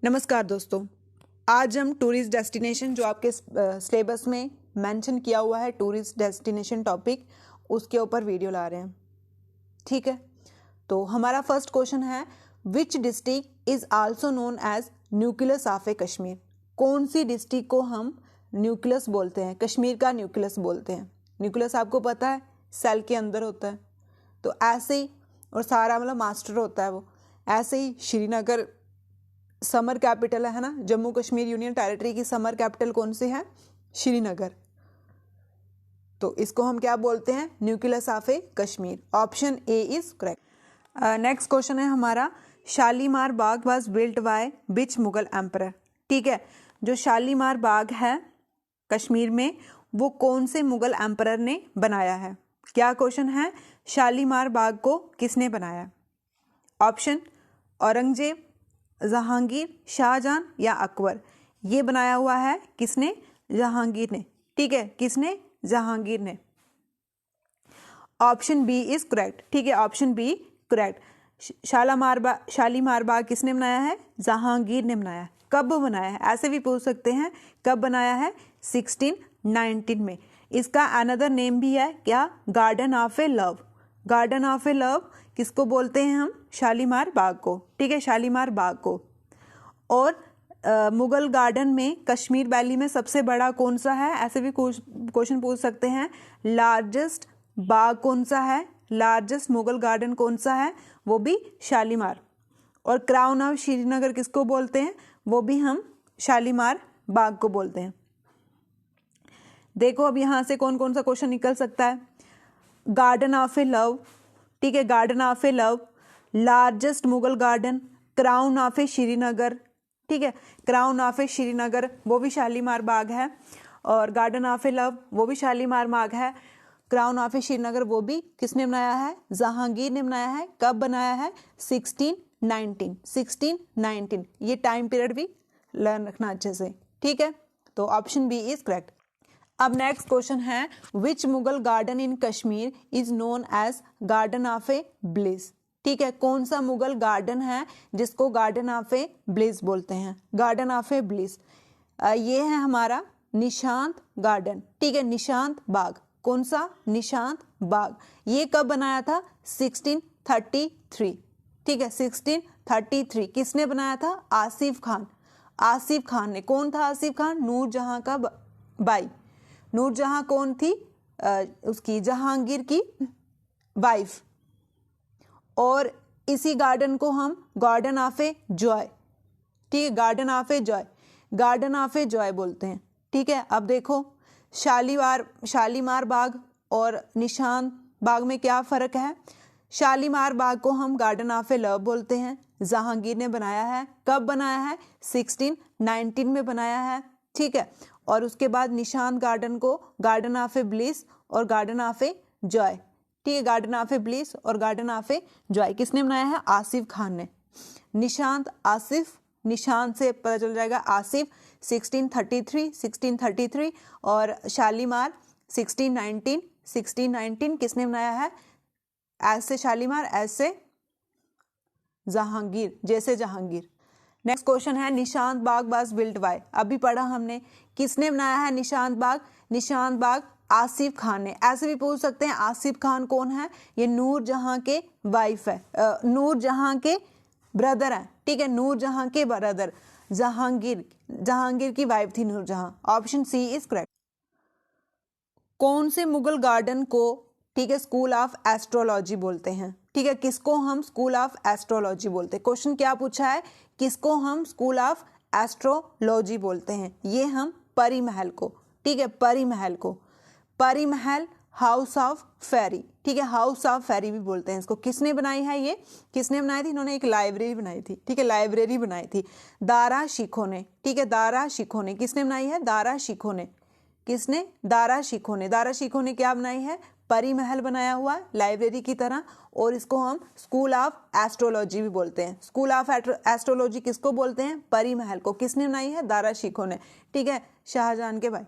नमस्कार दोस्तों, आज हम टूरिस्ट डेस्टिनेशन जो आपके सिलेबस में मेंशन किया हुआ है टूरिस्ट डेस्टिनेशन टॉपिक, उसके ऊपर वीडियो ला रहे हैं। ठीक है, तो हमारा फर्स्ट क्वेश्चन है which district is also known as nucleus of a Kashmir. कौन सी डिस्ट्रिक्ट को हम न्यूक्लियस बोलते हैं, कश्मीर का न्यूक्लियस बोलते हैं। न्यूक्लियस आपको पता है सेल के अंदर होता है, तो ऐसे ही और सारा मतलब मास्टर होता है वो। ऐसे ही श्रीनगर समर कैपिटल है ना, जम्मू कश्मीर यूनियन टेरिटरी की समर कैपिटल कौन सी है? श्रीनगर। तो इसको हम क्या बोलते हैं? Nucleus of a Kashmir. Option A is correct. Next question है हमारा, Shalimar Bagh was built by which Mughal emperor. ठीक है, जो शालीमार बाग है कश्मीर में, वो कौन से मुगल एम्परर ने बनाया है? क्या क्वेश्चन है? शालीमार बाग को किसने बनाया? ऑप्शन औरंगजेब, जहांगीर, शाहजहां या अकबर। ये बनाया हुआ है किसने? जहांगीर ने। ठीक है, किसने? जहांगीर ने। Option B is correct. ठीक है, option B correct. Shalimar Bagh किसने बनाया है? जहांगीर ने बनाया है। कब बनाया है? ऐसे भी पूछ सकते हैं, कब बनाया है? 1619 में। इसका अनदर नेम भी है क्या? Garden of a love. Garden of a love किसको बोलते हैं हम? शालीमार बाग को। ठीक है, शालीमार बाग को। और मुगल गार्डन में कश्मीर वैली में सबसे बड़ा कौन सा है? ऐसे भी क्वेश्चन पूछ सकते हैं। लार्जेस्ट बाग कौन सा है? लार्जेस्ट मुगल गार्डन कौन सा है? वो भी शालीमार। और क्राउन ऑफ श्रीनगर किसको बोलते हैं? वो भी हम शालीमार बाग को बोलते हैं। देखो अब यहाँ से कौन कौन सा क्वेश्चन निकल सकता है। गार्डन ऑफ ए लव, ठीक है, garden of a love, largest Mughal garden, crown of a Srinagar. ठीक है, क्राउन ऑफ ए श्रीनगर वो भी शालीमार बाग है, और गार्डन ऑफ ए लव वो भी शालीमार बाग है। क्राउन ऑफ ए श्रीनगर वो भी किसने बनाया है? जहांगीर ने बनाया है। कब बनाया है? 1619। 1619 ये टाइम पीरियड भी लर्न रखना अच्छे से। ठीक है, तो ऑप्शन बी इज करेक्ट। अब नेक्स्ट क्वेश्चन है, which Mughal garden in Kashmir is known as garden of a bliss. ठीक है, कौन सा मुगल गार्डन है जिसको गार्डन ऑफ ए ब्लिस बोलते हैं? गार्डन ऑफ ए ब्लिस ये है हमारा निशांत गार्डन। ठीक है, निशांत बाग। कौन सा? निशांत बाग। ये कब बनाया था? 1633। ठीक है, 1633। किसने बनाया था? आसिफ खान। आसिफ खान ने। कौन था आसिफ खान? नूरजहां का भाई। नूरजहां कौन थी? उसकी जहांगीर की वाइफ। और इसी गार्डन को हम गार्डन ऑफ ए जॉय, ठीक है, garden of a joy, garden of a joy बोलते हैं। ठीक है, अब देखो शालीमार बाग और निशांत बाग में क्या फ़र्क है? शालीमार बाग को हम गार्डन ऑफ ए लव बोलते हैं, जहांगीर ने बनाया है। कब बनाया है? 1619 में बनाया है। ठीक है, और उसके बाद निशांत गार्डन को गार्डन ऑफ ए ब्लिस और गार्डन ऑफ ए जॉय, ठीक है, गार्डन ऑफ ए ब्लिस और गार्डन ऑफ ए जॉय किसने बनाया है? आसिफ खान ने। निशांत आसिफ, निशांत से पता चल जाएगा आसिफ। 1633 और शालीमार 1619 किसने बनाया है? ऐसे शालीमार, ऐसे जहांगीर, जैसे जहांगीर। नेक्स्ट क्वेश्चन है, निशांत बाग वाज बिल्ट बाय। अभी पढ़ा हमने, किसने बनाया है निशांत बाग? निशांत बाग आसिफ खान ने। ऐसे भी पूछ सकते हैं आसिफ खान कौन है? ये नूरजहां के वाइफ है, नूरजहां के ब्रदर हैं। ठीक है, नूरजहां के ब्रदर जहांगीर, जहांगीर की वाइफ थी Nurjahan. Option C is correct. कौन से मुगल गार्डन को, ठीक है, स्कूल ऑफ एस्ट्रोलॉजी बोलते हैं? ठीक है, किसको हम स्कूल ऑफ एस्ट्रोलॉजी बोलते हैं? क्वेश्चन क्या पूछा है? किसको हम स्कूल ऑफ एस्ट्रोलॉजी बोलते हैं? ये हम परी महल को, ठीक है, परी महल को, परी महल, हाउस ऑफ फेरी, ठीक है, हाउस ऑफ फेरी भी बोलते हैं इसको। किसने बनाई है? ये किसने बनाई थी? इन्होंने एक लाइब्रेरी बनाई थी। ठीक है, लाइब्रेरी बनाई थी दारा शिकोह ने। ठीक है, दारा शिकोह ने। किसने बनाई है? दारा शिकोह ने। किसने? दारा शिकोह ने। दारा शिकोह ने क्या बनाई है? परी महल बनाया हुआ लाइब्रेरी की तरह, और इसको हम स्कूल ऑफ एस्ट्रोलॉजी भी बोलते हैं। स्कूल ऑफ एस्ट्रोलॉजी किसको बोलते हैं? परी महल को। किसने बनाई है? दारा शिकोह ने। ठीक है, शाहजहां के भाई।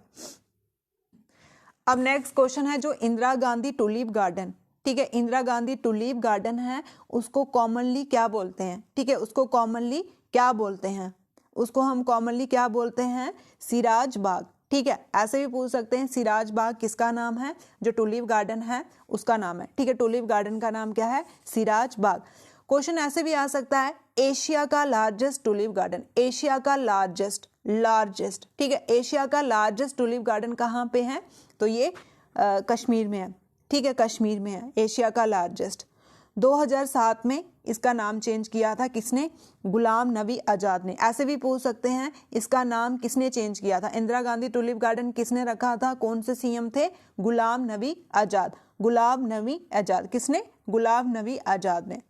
अब नेक्स्ट क्वेश्चन है, जो इंदिरा गांधी टुलिप गार्डन, ठीक है, इंदिरा गांधी टुलिप गार्डन है, उसको कॉमनली क्या बोलते हैं? ठीक है, उसको कॉमनली क्या बोलते हैं? उसको हम कॉमनली क्या बोलते हैं, सिराज बाग। ठीक है, ऐसे भी पूछ सकते हैं सिराज बाग किसका नाम है, जो टुलिप गार्डन है उसका नाम है। ठीक है, टुलिप गार्डन का नाम क्या है, सिराज बाग। क्वेश्चन ऐसे भी आ सकता है, एशिया का लार्जेस्ट टुलिप गार्डन, एशिया का लार्जेस्ट, ठीक है, एशिया का लार्जेस्ट टुलिप गार्डन कहाँ पे है, तो ये कश्मीर में है। ठीक है, कश्मीर में है एशिया का लार्जेस्ट। 2007 में इसका नाम चेंज किया था किसने, गुलाम नबी आज़ाद ने। ऐसे भी पूछ सकते हैं इसका नाम किसने चेंज किया था, इंदिरा गांधी टुलिप गार्डन किसने रखा था, कौन से सीएम थे, गुलाम नबी आज़ाद, गुलाम नबी आज़ाद, किसने, गुलाम नबी आज़ाद ने।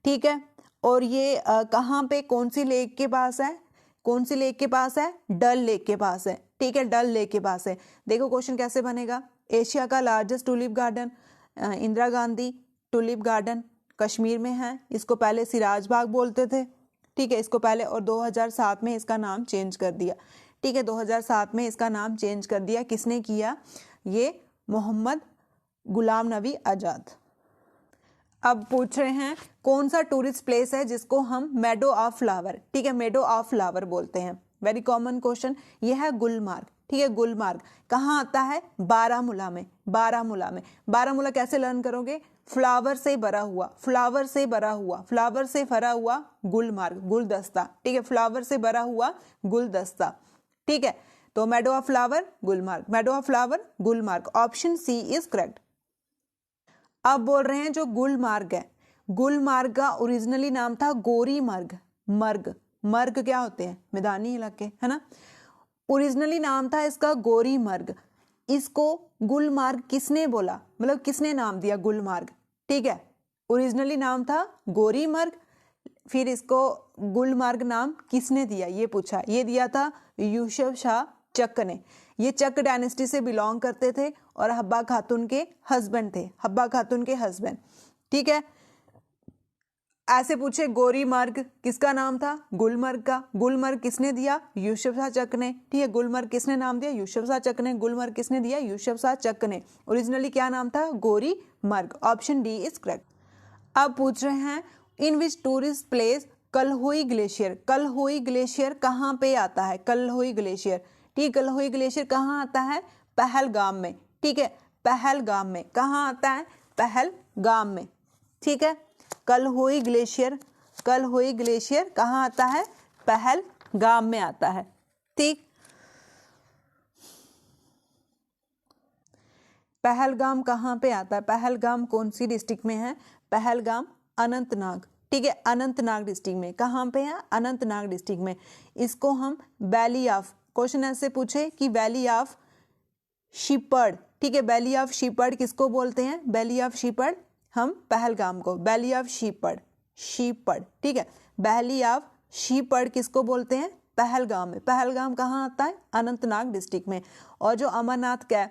ठीक है, और ये कहाँ पे, कौन सी लेक के पास है, कौन सी लेक के पास है, डल लेक के पास है। ठीक है, डल लेक के पास है। देखो क्वेश्चन कैसे बनेगा, एशिया का largest tulip garden, Indira Gandhi tulip garden Kashmir में है, इसको पहले सिराज बाग बोलते थे। ठीक है, इसको पहले, और 2007 में इसका नाम चेंज कर दिया। ठीक है, 2007 में इसका नाम चेंज कर दिया, किसने किया, ये मोहम्मद गुलाम नबी आज़ाद। अब पूछ रहे हैं कौन सा टूरिस्ट प्लेस है जिसको हम मेडो ऑफ फ्लावर, ठीक है, मेडो ऑफ फ्लावर बोलते हैं। वेरी कॉमन क्वेश्चन, ये है गुलमार्ग। ठीक है, गुलमार्ग कहाँ आता है, बारामूला में, बारामूला में। बारामूला कैसे लर्न करोगे, फ्लावर से भरा हुआ, फ्लावर से भरा हुआ, फ्लावर से भरा हुआ गुलमार्ग, गुलदस्ता। ठीक है, फ्लावर से भरा हुआ गुलदस्ता। ठीक है, तो meadow of flower Gulmarg, meadow of flower Gulmarg, option C is correct. अब बोल रहे हैं जो गुलमार्ग है, गुलमार्ग का ओरिजिनली नाम था गोरीमर्ग, मर्ग, मर्ग क्या होते हैं, मैदानी इलाके, है ना। ओरिजिनली नाम था इसका गोरीमर्ग। इसको गुलमार्ग किसने बोला, मतलब किसने नाम दिया गुलमार्ग। ठीक है, ओरिजिनली नाम था गोरीमर्ग, फिर इसको गुलमार्ग नाम किसने दिया, ये पूछा। ये दिया था यूसुफ शाह चक ने। ये चक डायनेस्टी से बिलोंग करते थे और हब्बा खातून के हस्बैंड थे, हब्बा खातून के हस्बैंड। ठीक है, ऐसे पूछे गोरीमार्ग किसका नाम था, गुलमर्ग का। गुलमर्ग किसने दिया, यूसुफ शाह चक ने। ठीक है, गुलमर्ग किसने नाम दिया, यूसुफ शाह चक ने। गुलमर्ग किसने दिया, यूसुफ शाह चक ने। ओरिजिनली क्या नाम था, गोरीमर्ग, ऑप्शन डी इज करेक्ट। अब पूछ रहे हैं इन विच टूरिस्ट प्लेस कलहोई ग्लेशियर, कलहोई ग्लेशियर कहाँ पे आता है, कलहोई ग्लेशियर। ठीक, कलहोई ग्लेशियर कहाँ आता है, पहलगाम में। ठीक है, पहलगाम में, कहाँ आता है, पहलगाम में। ठीक है, कलहोई ग्लेशियर, कलहोई ग्लेशियर कहाँ आता है, पहलगाम में आता है। ठीक, पहलगाम कहाँ पे आता है, पहलगाम कौन सी डिस्ट्रिक्ट में है, पहलगाम अनंतनाग। ठीक है, अनंतनाग डिस्ट्रिक्ट में, कहाँ पे है, अनंतनाग डिस्ट्रिक्ट में। इसको हम वैली ऑफ, क्वेश्चन ऐसे पूछे कि वैली ऑफ शिपर्ड। ठीक है, वैली ऑफ शिपर्ड किसको बोलते हैं, वैली ऑफ शिपर्ड हम पहलगाम को, वैली ऑफ शिपर्ड, शिपर्ड। ठीक है, वैली ऑफ शिपर्ड किसको बोलते हैं, पहलगाम में। पहलगाम कहाँ आता है, अनंतनाग डिस्ट्रिक्ट में। और जो अमरनाथ का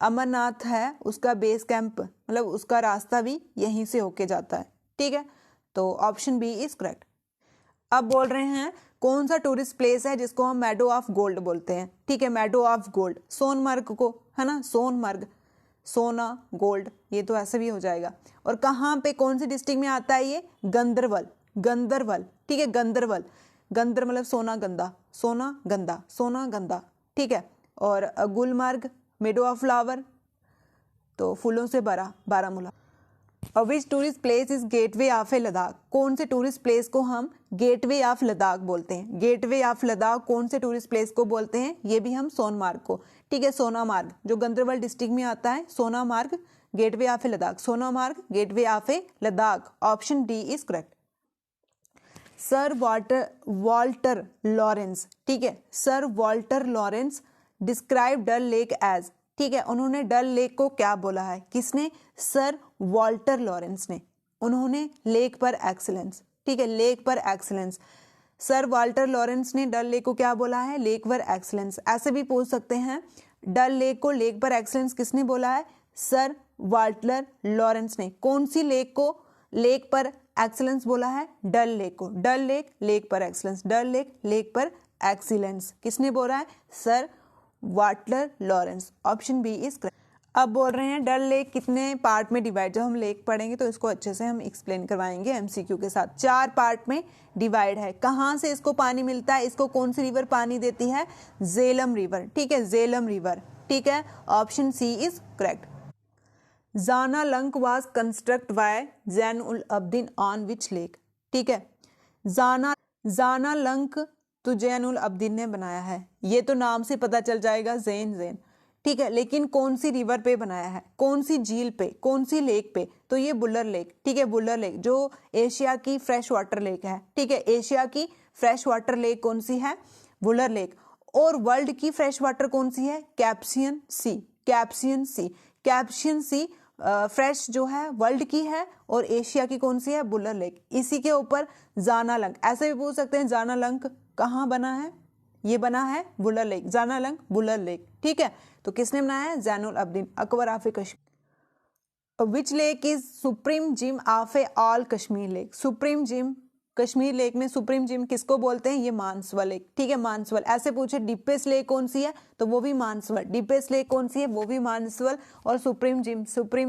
अमरनाथ है उसका बेस कैंप, मतलब उसका रास्ता भी यहीं से होके जाता है। ठीक है, तो ऑप्शन बी इज करेक्ट। अब बोल रहे हैं कौन सा टूरिस्ट प्लेस है जिसको हम मेडो ऑफ गोल्ड बोलते हैं। ठीक है, मेडो ऑफ गोल्ड, सोनमर्ग को, है ना, सोनमर्ग, सोना गोल्ड, ये तो ऐसे भी हो जाएगा। और कहाँ पे, कौन सी डिस्ट्रिक्ट में आता है ये, गंदरबल, गंदरबल। ठीक है, गंदरबल, गंदर मतलब सोना गंदा, सोना गंदा, सोना गंदा। ठीक है, और गुलमर्ग मेडो ऑफ फ्लावर, तो फूलों से भरा बारामूला। और which tourist place is gateway of a Ladakh, कौन से टूरिस्ट प्लेस को हम गेटवे ऑफ लद्दाख बोलते हैं, गेटवे ऑफ लद्दाख कौन से टूरिस्ट प्लेस को बोलते हैं, ये भी हम सोनमार्ग को। ठीक है, सोनामार्ग जो गंदरबल डिस्ट्रिक्ट में आता है, Sonamarg gateway of a Ladakh, Sonamarg gateway of a Ladakh, option d is correct. Sir Walter Lawrence, ठीक है, sir Walter Lawrence describe Dal lake as, ठीक है, उन्होंने डल लेक को क्या बोला है, किसने, सर वाल्टर लॉरेंस ने। उन्होंने लेक पर एक्सीलेंस, ठीक है, लेक पर एक्सीलेंस, सर वाल्टर लॉरेंस ने डल लेक को क्या बोला है, लेक पर एक्सीलेंस। ऐसे भी पूछ सकते हैं डल लेक को लेक पर एक्सीलेंस किसने बोला है, सर वाल्टर लॉरेंस ने। कौन सी लेक को लेक पर एक्सीलेंस बोला है, डल लेक को, डल लेक लेक पर एक्सीलेंस, डल लेक लेक पर एक्सीलेंस किसने बोला है, sir Walter Lawrence, option B is correct. अब बोल रहे हैं डल लेक कितने पार्ट में डिवाइड, जब हम लेक पढ़ेंगे तो इसको अच्छे से हम एक्सप्लेन करवाएंगे एमसीक्यू के साथ। 4 पार्ट में डिवाइड है। कहाँ से इसको पानी मिलता है, इसको कौन सी रिवर पानी देती है, झेलम रिवर, ठीक है, झेलम रिवर, ठीक है, option C is correct. Zaina Lank was construct by Zain ul Abidin on which lake, ठीक है, जाना लंक तो जैन उल अब्दीन ने बनाया है, ये तो नाम से पता चल जाएगा, जैन, ठीक है, लेकिन कौन सी रिवर पे बनाया है, कौन सी झील पे, कौन सी लेक पे, तो ये बुलर लेक, ठीक है, बुलर लेक जो एशिया की फ्रेश वाटर लेक है, ठीक है, एशिया की फ्रेश वाटर लेक कौन सी है, बुलर लेक। और वर्ल्ड की फ्रेश वाटर कौन सी है, कैप्सियन सी, कैप्सियन सी, कैप्सियन सी फ्रेश जो है वर्ल्ड की है, और एशिया की कौन सी है, बुलर लेक। इसी के ऊपर जाना लंक, ऐसे भी पूछ सकते हैं जाना लंक कहाँ बना है, ये बना है बुलर लेक, जाना लंक बुलर लेक, ठीक है। तो किसने बनाया है, Zainul Abdeen, Akbar of Kashmir. Which lake is supreme gym of A all Kashmir lake, supreme gym Kashmir lake में सुप्रीम जिम किसको बोलते हैं, ये मानसवा लेक, ठीक है, मानसवल। ऐसे पूछे डीपेस्ट लेक कौन सी है, तो वो भी मानसवल, डीपेस्ट लेक कौन सी है, वो भी मानसवल, और सुप्रीम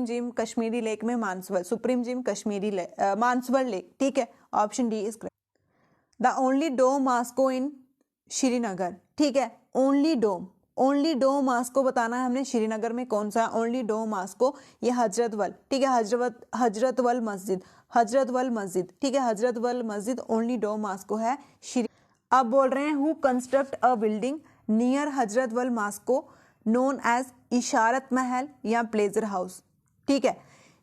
जिम कश्मीरी लेक में Manasbal, supreme gem Kashmiri lake Manasbal lake, ठीक है, option d is correct. The only dome mosque in Srinagar, ठीक है, ओनली डोम मॉस्को बताना है हमने, श्रीनगर में कौन सा ओनली डोम मॉस्को, ये हजरतवल, ठीक है, हजरतवल मस्जिद, हजरतवल मस्जिद, ठीक है, हजरतवल मस्जिद ओनली डोम मॉस्को है श्री। अब बोल रहे हैं who construct a building near Hazratbal mosque known as Ishrat Mahal या प्लेजर हाउस, ठीक है,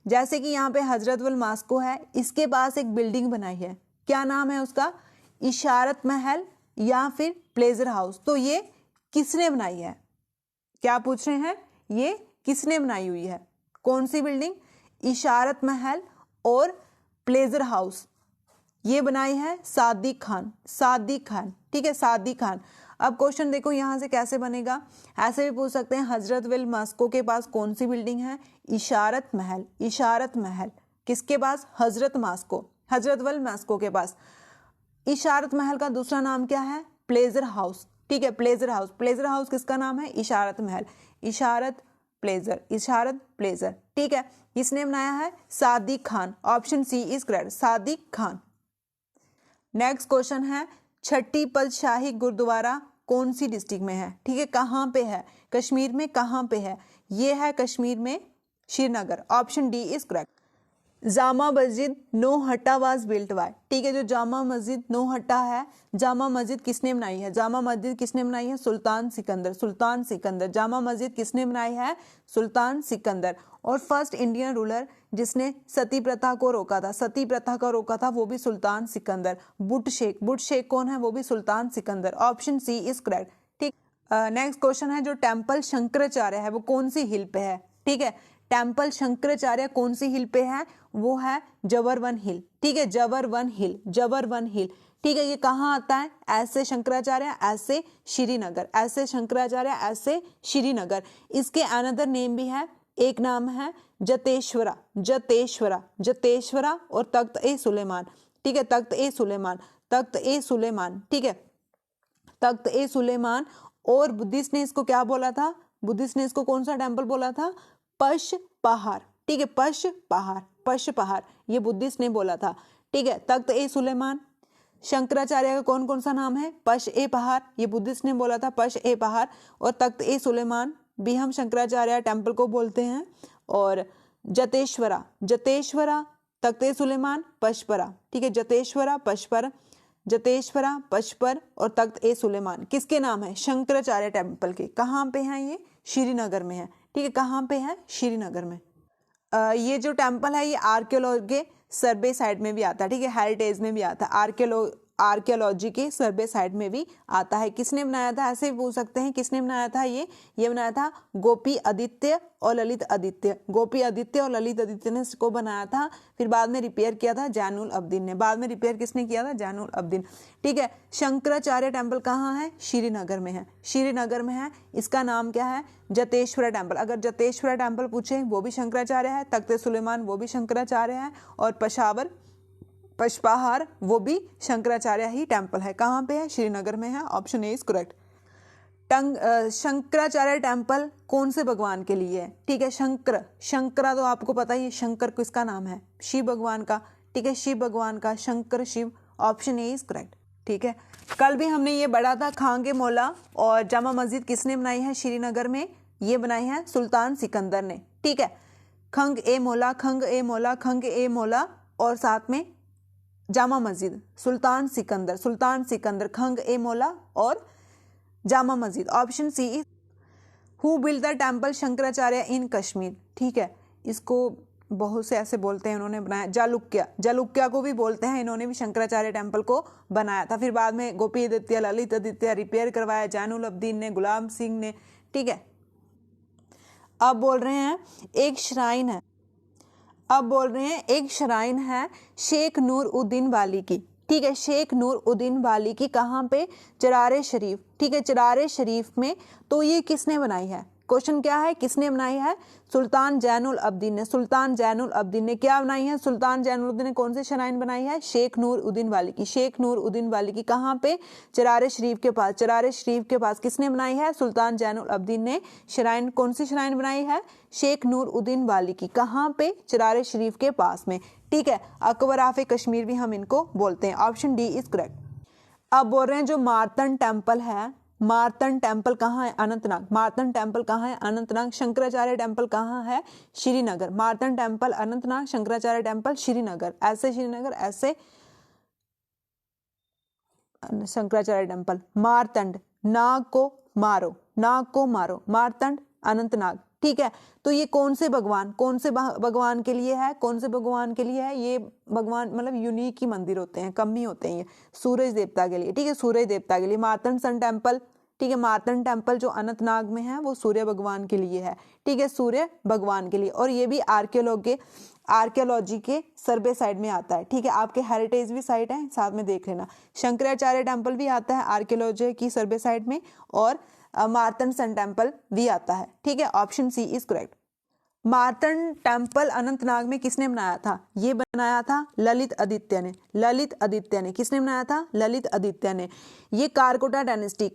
जैसे कि यहाँ पे हजरतवल मॉस्को है, इसके पास एक बिल्डिंग बनाई है, क्या नाम है उसका, इशारत महल या फिर प्लेजर हाउस। तो ये किसने बनाई है, क्या पूछ रहे हैं, ये किसने बनाई हुई है, कौन सी बिल्डिंग, इशारत महल और प्लेजर हाउस, ये बनाई है सादिक खान, सादिक खान, ठीक है, सादिक खान। अब क्वेश्चन देखो यहां से कैसे बनेगा, ऐसे भी पूछ सकते हैं हजरतवल मॉस्को के पास कौन सी बिल्डिंग है, इशारत महल, इशारत महल किसके पास, हजरतवल मॉस्को के पास। इशारत महल का दूसरा नाम क्या है, प्लेजर हाउस, ठीक है, प्लेजर हाउस, प्लेजर हाउस किसका नाम है, इशारत महल, इशारत प्लेजर, ठीक है, किसने बनाया है, Sadiq Khan, option C is correct, Sadiq Khan. Next question है छठी पदशाही गुरुद्वारा कौन सी डिस्ट्रिक्ट में है, ठीक है, कहाँ पे है, कश्मीर में कहाँ पे है, ये है कश्मीर में Srinagar, option d is correct. Jama Masjid Nauhatta was built bye, ठीक है, जो जामा मस्जिद नौहट्टा है, जामा मस्जिद किसने बनाई है, जामा मस्जिद किसने बनाई है, सुल्तान सिकंदर, सुल्तान सिकंदर, जामा मस्जिद किसने बनाई है, सुल्तान सिकंदर। और फर्स्ट इंडियन रूलर जिसने सती प्रथा को रोका था, सती प्रथा को रोका था, वो भी सुल्तान सिकंदर। बुट शेख कौन है, वो भी Sultan Sikandar, option C is correct, ठीक। नेक्स्ट क्वेश्चन है जो टेम्पल शंकराचार्य है वो कौन सी हिल पे है, ठीक है, टेम्पल शंकराचार्य कौन सी हिल पे है, वो है जबरवन हिल, ठीक है, जबरवन हिल, ठीक है, ये कहाँ आता है, ऐसे शंकराचार्य ऐसे श्रीनगर, ऐसे शंकराचार्य ऐसे श्रीनगर। इसके अनदर नेम भी है, एक नाम है जतेश्वरा और तख्त ए सुलेमान, ठीक है, तख्त ए सुलेमान, ठीक है, तख्त ए सुलेमान। और बुद्धिस्ट ने इसको क्या बोला था, बुद्धिस्ट ने इसको कौन सा टेम्पल बोला था, पश पहाड़, ठीक है, पश पहाड़ ये बुद्धिस्ट ने बोला था, ठीक है, तख्त ए सुलेमान। शंकराचार्य का कौन कौन सा नाम है, पश ए पहाड़, ये बुद्धिस्ट ने बोला था, पश ए पहाड़, और तख्त ए सुलेमान भी हम शंकराचार्य टेम्पल को बोलते हैं। और जतेश्वरा तख्त ए सुलेमान पशपरा, ठीक है, जतेश्वरा पशपर और तख्त ए सुलेमान किसके नाम है, शंकराचार्य टेम्पल के। कहाँ पे हैं ये, श्रीनगर में है, ठीक है, कहाँ पे है, श्रीनगर में। ये जो टेम्पल है ये आर्कियोलॉजी सर्वे साइट में भी आता है, ठीक है, हेरिटेज में भी आता है, आर्कियोलॉजी के सर्वे साइट में भी आता है। किसने बनाया था, ऐसे भी पूछ सकते हैं किसने बनाया था, ये बनाया था गोपी आदित्य और ललित आदित्य, ने इसको बनाया था। फिर बाद में रिपेयर किया था जैनुल अब्दीन ने, बाद में रिपेयर किसने किया था, जैनुल अब्दीन, ठीक है। शंकराचार्य टेम्पल कहाँ है, श्रीनगर में है, इसका नाम क्या है, जतेश्वरा टेम्पल। अगर जतेश्वरा टेम्पल पूछे वो भी शंकराचार्य है, तख्त सुलेमान वो भी शंकराचार्य है, और पशपहाड़ वो भी शंकराचार्य ही टेम्पल है। कहाँ पे है, श्रीनगर में है, option A is correct. Shankaracharya temple कौन से भगवान के लिए है? ठीक है, शंकरा तो आपको पता ही है, शंकर किसका नाम है? शिव भगवान का। ठीक है, शिव भगवान का, Shankar Shiv, option A is correct. ठीक है, कल भी हमने ये पढ़ा था, खांगे मौला और जामा मस्जिद किसने बनाई है श्रीनगर में? ये बनाई है सुल्तान सिकंदर ने। ठीक है, खंग ए मौला, खंग ए मौला, खंग ए मौला, और साथ में जामा मस्जिद, सुल्तान सिकंदर, खंग ए मौला और Jama Masjid. Option C is who build the temple Shankaracharya in Kashmir. ठीक है, इसको बहुत से ऐसे बोलते हैं इन्होंने बनाया, जालुक्या को भी बोलते हैं, इन्होंने भी शंकराचार्य टेम्पल को बनाया था। फिर बाद में गोपी आदित्य, ललित आदित्य रिपेयर करवाया, जैनुल अब्दीन ने, गुलाम सिंह ने। ठीक है, अब बोल रहे हैं एक श्राइन है, एक श्राइन है शेख नूर उद्दीन वाली की। ठीक है, शेख नूर उद्दीन वाली की कहाँ पे? चरारे शरीफ। ठीक है, चरारे शरीफ में। तो ये किसने बनाई है? क्वेश्चन क्या है, किसने बनाई है? सुल्तान जैनुल अब्दीन ने। सुल्तान जैनुल अब्दीन ने क्या बनाई है? सुल्तान जैनुल अब्दीन ने कौन सी श्राइन बनाई है? शेख नूर उद्दीन वाली की। शेख नूर उद्दीन वाली की कहाँ पे? चरारे शरीफ के पास। चरारे शरीफ के पास किसने बनाई है? सुल्तान जैनुल अब्दीन ने श्राइन। कौन सी श्राइन बनाई है? शेख नूर उद्दीन वाली की। कहाँ पे? चरारे शरीफ के पास में। ठीक है, अकबर आफे कश्मीर भी हम इनको बोलते हैं। Option d is correct. अब बोल रहे हैं जो मार्तंड टेम्पल है, मार्तंड टेम्पल कहाँ है? अनंतनाग। मार्तंड टेम्पल कहाँ है? अनंतनाग। शंकराचार्य टेम्पल कहाँ है? श्रीनगर। Martand temple Anantnag, Shankaracharya temple Srinagar. ऐसे श्रीनगर, ऐसे शंकराचार्य टेम्पल। मार्तंड, नाग को मारो, नाग को मारो, मार्तंड अनंतनाग। ठीक है, तो ये कौन से भगवान के लिए है? कौन से भगवान के लिए है? ये भगवान मतलब यूनिक ही मंदिर होते हैं, कम ही होते हैं ये, सूरज देवता के लिए। ठीक है, सूरज देवता के लिए मार्तंड सन टेम्पल। ठीक है, मार्तंड टेम्पल जो अनंतनाग में है वो सूर्य भगवान के लिए है। ठीक है, सूर्य भगवान के लिए। और ये भी आर्कियोलॉजी के सर्वे साइड में आता है। ठीक है, आपके हेरिटेज भी साइट है, साथ में देख लेना। शंकराचार्य टेम्पल भी आता है आर्कियोलॉजी की सर्वे साइड में, और मार्तंड सन टेम्पल भी आता है। ठीक है, option C is correct. Martand temple Anantnag में किसने बनाया था? ये बनाया था ललित आदित्य ने। ललित आदित्य ने। किसने बनाया था? ललित आदित्य ने। ये कारकोटा डायनेस्टी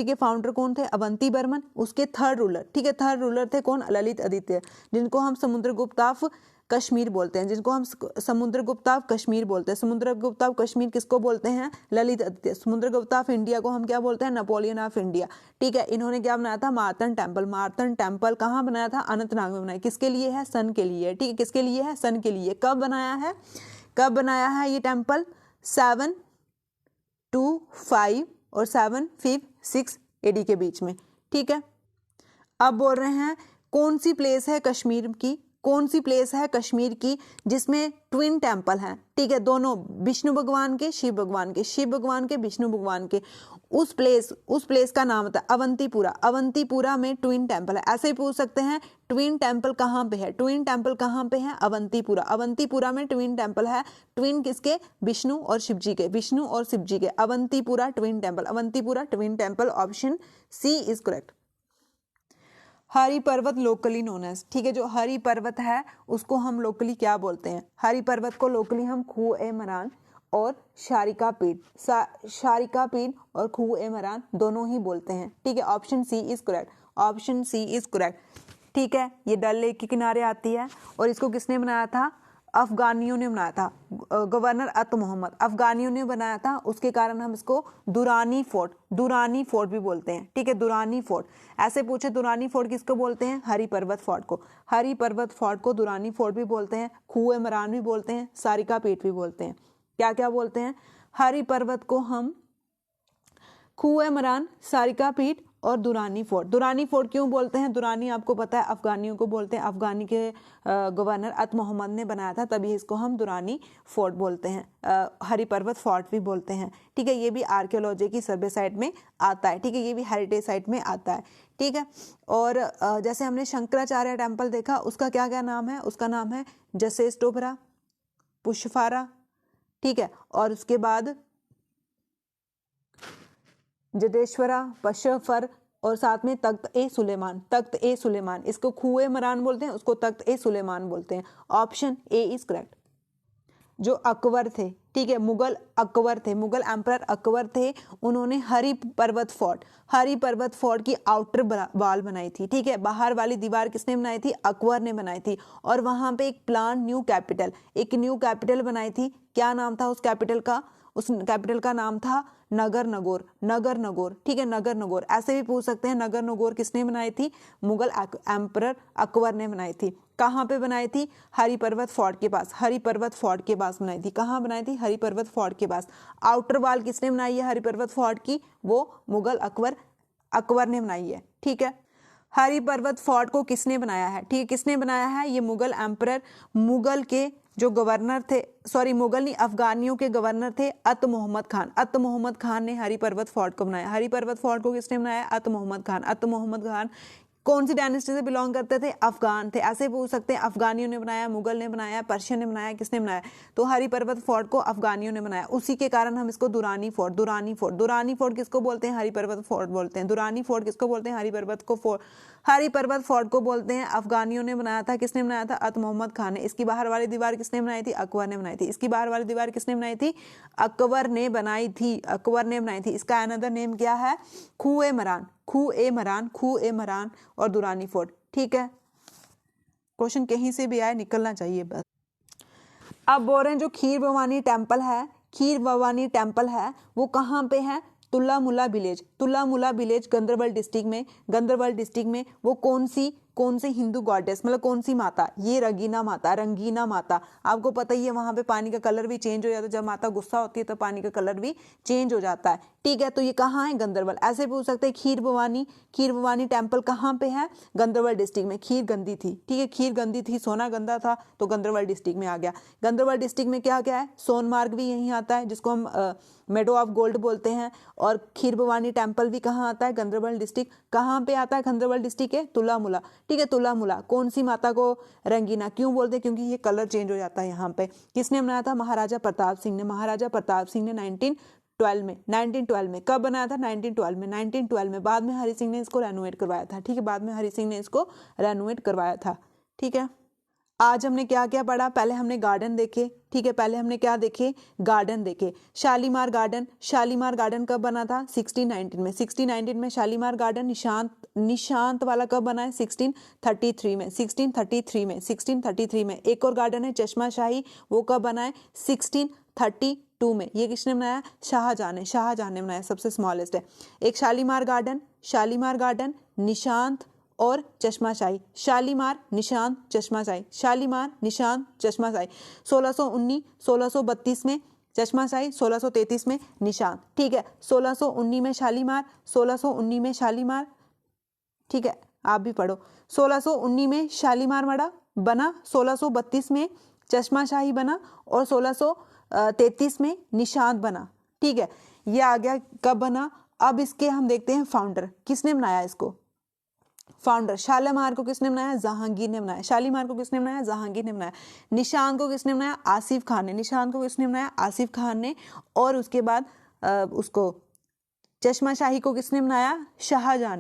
के फाउंडर कौन थे? अवंती बर्मन। उसके थर्ड रूलर, ठीक है, थर्ड रूलर थे कौन? ललित आदित्य, जिनको हम समुद्रगुप्त ऑफ कश्मीर बोलते हैं, समुद्रगुप्त ऑफ कश्मीर बोलते हैं। समुद्रगुप्त ऑफ कश्मीर किसको बोलते हैं? ललित आदित्य। समुद्रगुप्त ऑफ इंडिया को हम क्या बोलते हैं? Napoleon of India. ठीक है, इन्होंने क्या बनाया था? मार्तंड टेम्पल। मार्तंड टेम्पल कहाँ बनाया था? अनंतनाग में बनाया। किसके लिए है? सन के लिए। ठीक है, किसके लिए है? सन के लिए। कब बनाया है ये टेम्पल? 725 और 756 AD के बीच में। ठीक है, अब बोल रहे हैं कौन सी प्लेस है कश्मीर की जिसमें ट्विन टेम्पल हैं? ठीक है, दोनों, विष्णु भगवान के, शिव भगवान के, विष्णु भगवान के। उस प्लेस का नाम होता है अवंतीपुरा। अवंतीपुरा में ट्विन टेम्पल है। ऐसे ही पूछ सकते हैं ट्विन टेम्पल कहाँ पे है? अवंतीपुरा। अवंतीपुरा में ट्विन टेम्पल है। ट्विन किसके? विष्णु और शिव जी के। Avantipura twin temple. Option C is correct. Hari Parbat locally known as. ठीक है, जो हरि पर्वत है उसको हम लोकली क्या बोलते हैं? हरि पर्वत को लोकली हम खूह-ए-मरान और शारिका पीठ और खूह-ए-मरान दोनों ही बोलते हैं। ठीक है, ऑप्शन सी इज करेक्ट। ठीक है, ये डल लेक के किनारे आती है और इसको किसने बनाया था? अफगानियों ने बनाया था। गवर्नर अत मोहम्मद अफगानियों ने बनाया था। उसके कारण हम इसको दुरानी फोर्ट भी बोलते हैं। ठीक है, दुरानी फोर्ट। ऐसे पूछे दुरानी फोर्ट किसको बोलते हैं? हरि पर्वत फोर्ट को दुरानी फोर्ट भी बोलते हैं, खूह-ए-मरान भी बोलते हैं, सारिका पीठ भी बोलते हैं। क्या क्या बोलते हैं? हरि पर्वत को हम खूह-ए-मरान, सारिका पीठ और दुरानी फोर्ट क्यों बोलते हैं? दुरानी आपको पता है अफगानियों को बोलते हैं। अफगानी के गवर्नर अत मोहम्मद ने बनाया था, तभी इसको हम दुरानी फोर्ट बोलते हैं। हरि पर्वत फोर्ट भी बोलते हैं। ठीक है, ये भी आर्कियोलॉजी की सर्वे साइट में आता है। ठीक है, ये भी हेरिटेज साइट में आता है। ठीक है, और जैसे हमने शंकराचार्य टेम्पल देखा, उसका क्या क्या नाम है? उसका नाम है जसेस्तोबरा, पुष्पारा। ठीक है, और उसके बाद जडेश्वरा, पशफर और साथ में तख्त-ए-सुलेमान। इसको खूह-ए-मरान बोलते हैं, उसको तख्त-ए-सुलेमान बोलते हैं। Option A is correct. जो अकबर थे, ठीक है, मुगल अकबर थे, मुगल एम्परर अकबर थे, उन्होंने हरी पर्वत फोर्ट की आउटर वॉल बनाई थी, ठीक है, बाहर वाली दीवार किसने बनाई थी? अकबर ने बनाई थी। और वहां पे एक न्यू कैपिटल बनाई थी। क्या नाम था उस कैपिटल का? उस कैपिटल का नाम था नगर नगौर, ठीक है, नगर नगौर। ऐसे भी पूछ सकते हैं, नगर नगौर किसने बनाई थी? मुगल एम्परर अकबर ने बनाई थी। कहाँ पे बनाई थी? हरी पर्वत फोर्ट के पास बनाई थी। कहाँ बनाई थी? हरी पर्वत फोर्ट के पास। आउटर वॉल किसने बनाई है हरी पर्वत फोर्ट की? वो मुगल अकबर ने बनाई है, ठीक है। हरी पर्वत फोर्ट को किसने बनाया है? ठीक है, किसने बनाया है? ये मुगल एम्परर, मुगल के जो गवर्नर थे, सॉरी मुगल नहीं, अफगानियों के गवर्नर थे अत मोहम्मद खान ने हरी पर्वत फोर्ट को बनाया। हरी पर्वत फोर्ट को किसने बनाया? अत मोहम्मद खान कौन सी डायनेस्टी से बिलोंग करते थे? अफगान थे। ऐसे पूछ सकते हैं, अफगानियों ने बनाया, मुगल ने बनाया, पर्शियन ने बनाया, किसने बनाया? तो हरी पर्वत फोर्ट को अफगानियों ने बनाया। उसी के कारण हम इसको दुरानी फोर्ट किसको बोलते हैं? हरी पर्वत फोर्ट बोलते हैं। दुरानी फोर्ट किसको बोलते हैं? हरी पर्वत फोर्ट को बोलते हैं। अफगानियों ने बनाया था। किसने बनाया था? अत मोहम्मद खान ने। इसकी बाहर वाली दीवार किसने बनाई थी? अकबर ने बनाई थी। इसकी बाहर वाली दीवार किसने बनाई थी? अकबर ने बनाई थी। इसका अनदर नेम क्या है? खूए मरान और दुरानी फोर्ट, ठीक है। क्वेश्चन कहीं से भी आए निकलना चाहिए बस। अब बोल रहे हैं जो खीर भवानी टेम्पल है वो कहाँ पे है? तुल्लामुल्ला विलेज गंदरबल डिस्ट्रिक्ट में वो कौन सी हिंदू गॉडेस, मतलब कौन सी माता? ये रंगीना माता। आपको पता ही है वहां पे पानी का कलर भी चेंज हो जाता है। जब माता गुस्सा होती है तो पानी का कलर भी चेंज हो जाता है, ठीक है। तो ये कहाँ है? गंदरबल। ऐसे पूछ सकते हैं, खीर भवानी टेम्पल कहाँ पे है? गंदरबल डिस्ट्रिक्ट में। खीर गंदी थी, ठीक है, खीर गंदी थी, सोना गंदा था, तो गंदरबल डिस्ट्रिक्ट में आ गया। गंदरबल डिस्ट्रिक्ट में क्या क्या है? सोनमार्ग भी यहीं आता है, जिसको हम मेडो ऑफ गोल्ड बोलते हैं। और खीर भवानी टेम्पल भी कहाँ आता है? गंदरबल डिस्ट्रिक्ट। कहाँ पे आता है गंदरबल डिस्ट्रिक्ट है? तुल्लामुल्ला, ठीक है, तुल्लामुल्ला। कौन सी माता को रंगीना क्यों बोलते हैं? क्योंकि ये कलर चेंज हो जाता है यहाँ पे। किसने बनाया था? महाराजा प्रताप सिंह ने 1912 में। कब बनाया था? 1912 में। बाद में हरि सिंह ने इसको रेनोवेट करवाया था, ठीक है, ठीक है। आज हमने क्या क्या पढ़ा? पहले हमने गार्डन देखे, ठीक है, गार्डन देखे। शालीमार गार्डन कब बना था? 1619 में शालीमार गार्डन निशांत वाला कब बना है? 1633 में। एक और गार्डन है चश्माशाही, वो कब बना है? 1632 में। ये किसने बनाया? शाहजहां ने बनाया, सबसे स्मॉलेस्ट है। एक शालीमार गार्डन निशांत और चश्माशाही। शालीमार निशांत चश्माशाही 1632 में चश्माशाही, 1633 में निशांत, ठीक है। 1619 में शालीमार, ठीक है, आप भी पढ़ो। 1619 में शालीमार बना, 1632 में चश्माशाही बना और 1633 में निशांत बना, ठीक है। ये आ गया कब बना। अब इसके हम देखते हैं फाउंडर, किसने बनाया इसको? फाउंडर। शालीमार को किसने बनाया? जहांगीर ने बनाया। निशांत को किसने बनाया? आसिफ खान ने। और उसके बाद उसको चश्माशाही को किसने बनाया? शाहजहां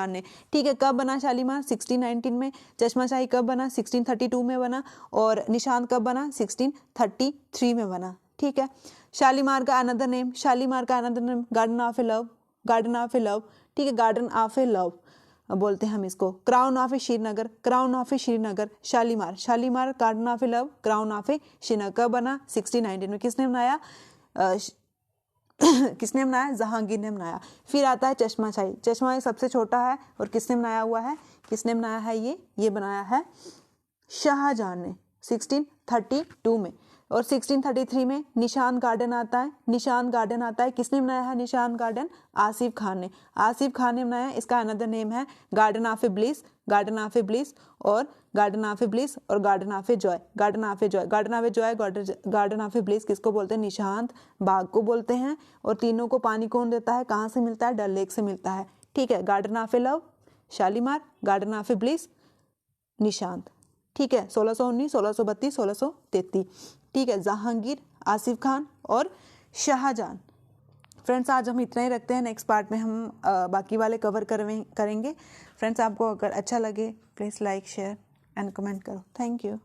ने। ठीक है, कब बना शालीमार? 1619 में। चश्माशाही कब बना? 1632 में बना। और निशांत कब बना? 1633 में बना, ठीक है। शालीमार का another name garden of a love, ठीक है, गार्डन ऑफ ए लव बोलते हैं हम इसको। Crown of a Srinagar, Shalimar garden of a love, crown of a Srinagar कब बना? 1619 में। किसने बनाया? जहांगीर ने बनाया। फिर आता है चश्माशाही सबसे छोटा है और किसने बनाया हुआ है? ये बनाया है शाहजहां ने 1632 में। और 1633 में निशांत गार्डन आता है। किसने बनाया है निशांत गार्डन? आसिफ खान ने बनाया। इसका अनदर नेम है गार्डन ऑफ ए ब्लिस और garden of a joy. Garden of a bliss किसको बोलते हैं? निशांत बाग को बोलते हैं। और तीनों को पानी कौन देता है? कहाँ से मिलता है? डल लेक से मिलता है, ठीक है। Garden of a love Shalimar, garden of a bliss Nishant, ठीक है। 1619, 1632, 1633, ठीक है। जहांगीर, आसिफ खान और शाहजहां। फ्रेंड्स, आज हम इतना ही रखते हैं। नेक्स्ट पार्ट में हम बाकी वाले कवर करेंगे। फ्रेंड्स, आपको अगर अच्छा लगे please like, share and comment करो। Thank you.